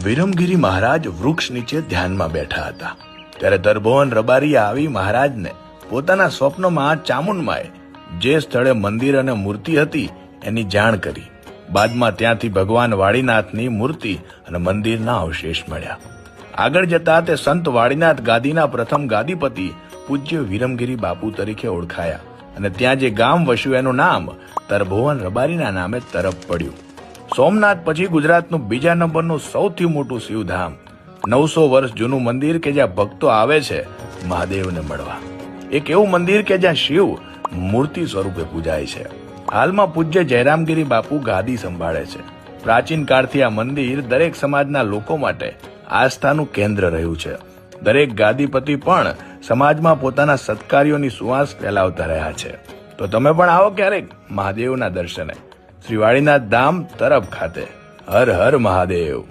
વિરમગીરી મહારાજ વૃક્ષ નીચે ધ્યાનમાં બેઠા હતા ત્યારે તરભુવન રબારીએ આવી મહારાજને પોતાના સ્વપ્નમાં ચામુંડમાએ જે સ્થળે મંદિર અને મૂર્તિ હતી એની જાણ કરી. બાદમાં ત્યાંથી ભગવાન વાળીનાથની મૂર્તિ અને મંદિરના અવશેષ મળ્યા. આગળ જતા તે સંત વાળીનાથ ગાદીના પ્રથમ ગાદીપતિ પૂજ્ય વિરમગીરી બાપુ તરીકે ઓળખાયા અને ત્યાં જે ગામ વસ્યું એનું નામ તરભુવન રબારીના નામે તરફ પડ્યું. સોમનાથ પછી ગુજરાતનું બીજા નંબરનું સૌથી મોટું શિવધામ, 900 વર્ષ જૂનું મંદિર કે જ્યાં ભક્તો આવે છે મહાદેવને મળવા. એક એવું મંદિર કે જ્યાં શિવ મૂર્તિ સ્વરૂપે પૂજાય છે. હાલમાં પૂજ્ય જયરામગીરી બાપુ ગાદી સંભાળે છે. પ્રાચીન કાળથી આ મંદિર દરેક સમાજના લોકો માટે આસ્થાનું કેન્દ્ર રહ્યું છે. દરેક ગાદીપતિ પણ સમાજમાં પોતાના સત્કાર્યોની સુવાસ ફેલાવતા રહ્યા છે. તો તમે પણ આવો ક્યારેક મહાદેવના દર્શને શ્રી વાળીનાથ ધામ તરફ ખાતે. હર હર મહાદેવ.